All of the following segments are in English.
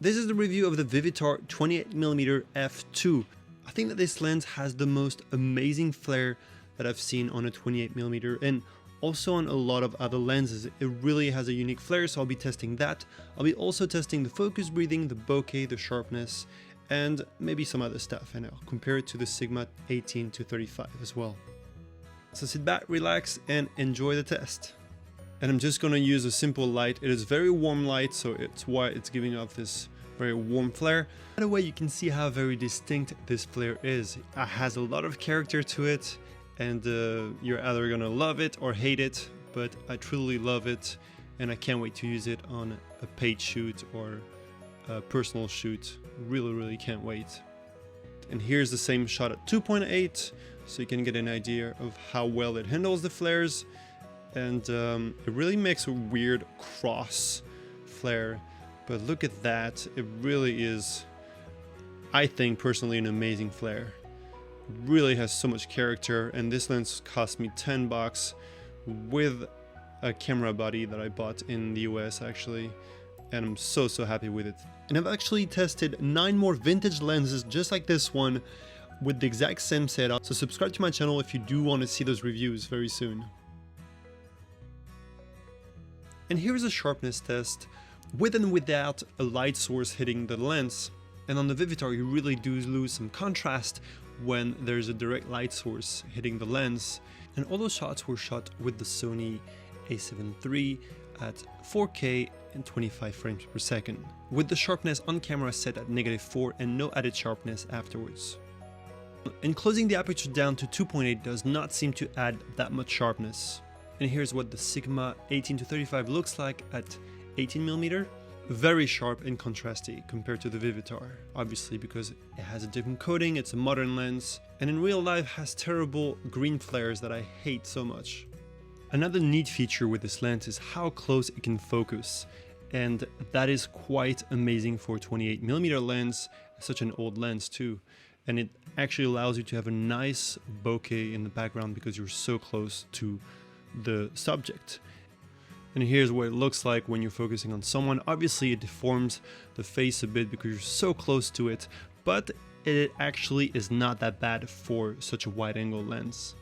This is the review of the Vivitar 28mm f2. I think that this lens has the most amazing flare that I've seen on a 28mm and also on a lot of other lenses. It really has a unique flare, so I'll be testing that. I'll be also testing the focus breathing, the bokeh, the sharpness, and maybe some other stuff, and I'll compare it to the Sigma 18-35 as well. So sit back, relax, and enjoy the test. And I'm just gonna use a simple light. It is very warm light, so it's why it's giving off this very warm flare. By the way, you can see how very distinct this flare is. It has a lot of character to it, and you're either gonna love it or hate it, but I truly love it, and I can't wait to use it on a paid shoot or a personal shoot. Really can't wait. And here's the same shot at 2.8, so you can get an idea of how well it handles the flares. And it really makes a weird cross flare, but look at that. It really is, I think personally, an amazing flare. It really has so much character, and this lens cost me $10 with a camera body that I bought in the US actually, and I'm so happy with it. And I've actually tested 9 more vintage lenses just like this one with the exact same setup, so subscribe to my channel if you do want to see those reviews very soon. And here's a sharpness test with and without a light source hitting the lens. And on the Vivitar you really do lose some contrast when there's a direct light source hitting the lens. And all those shots were shot with the Sony a7 III at 4K and 25 frames per second, with the sharpness on camera set at -4 and no added sharpness afterwards. And closing the aperture down to 2.8 does not seem to add that much sharpness. And here's what the Sigma 18-35 looks like at 18mm. Very sharp and contrasty compared to the Vivitar, obviously because it has a different coating, it's a modern lens, and in real life has terrible green flares that I hate so much. Another neat feature with this lens is how close it can focus, and that is quite amazing for a 28mm lens, such an old lens too. And it actually allows you to have a nice bokeh in the background because you're so close to the subject. And here's what it looks like when you're focusing on someone. Obviously it deforms the face a bit because you're so close to it, but it actually is not that bad for such a wide angle lens.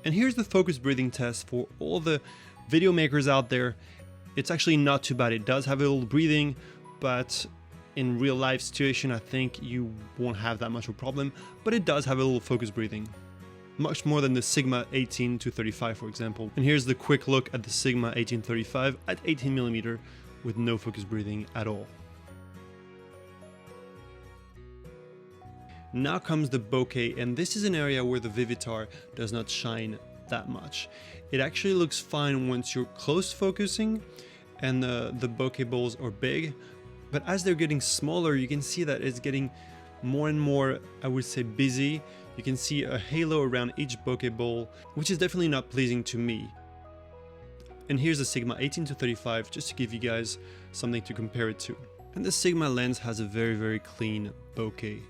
And here's the focus breathing test for all the video makers out there. It's actually not too bad. It does have a little breathing, but in real life situation I think you won't have that much of a problem, but it does have a little focus breathing. Much more than the Sigma 18-35 for example. And here's the quick look at the Sigma 18-35 at 18mm with no focus breathing at all. Now comes the bokeh, and this is an area where the Vivitar does not shine that much. It actually looks fine once you're close focusing and the bokeh balls are big, but as they're getting smaller you can see that it's getting more and more, I would say, busy. You can see a halo around each bokeh ball, which is definitely not pleasing to me. And here's the Sigma 18-35 just to give you guys something to compare it to. And the Sigma lens has a very clean bokeh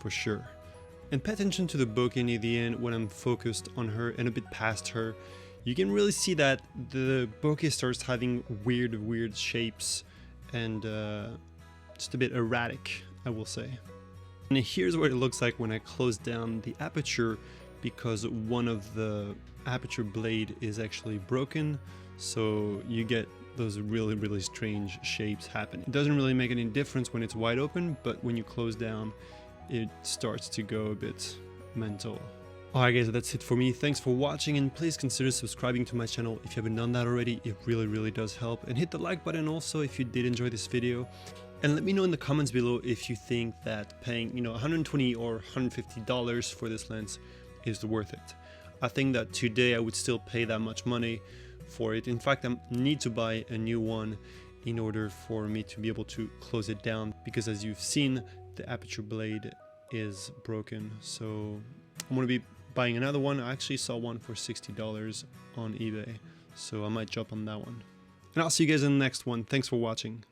for sure. And pay attention to the bokeh near the end when I'm focused on her and a bit past her. You can really see that the bokeh starts having weird shapes and just a bit erratic, I will say. And here's what it looks like when I close down the aperture, because one of the aperture blade is actually broken, so you get those really strange shapes happening. It doesn't really make any difference when it's wide open, but when you close down it starts to go a bit mental. Alright guys, that's it for me. Thanks for watching, and please consider subscribing to my channel if you haven't done that already. It really does help. And hit the like button also if you did enjoy this video. And let me know in the comments below if you think that paying, $120 or $150 for this lens is worth it. I think that today I would still pay that much money for it. In fact, I need to buy a new one in order for me to be able to close it down, because as you've seen, the aperture blade is broken. So I'm going to be buying another one. I actually saw one for $60 on eBay, so I might jump on that one. And I'll see you guys in the next one. Thanks for watching.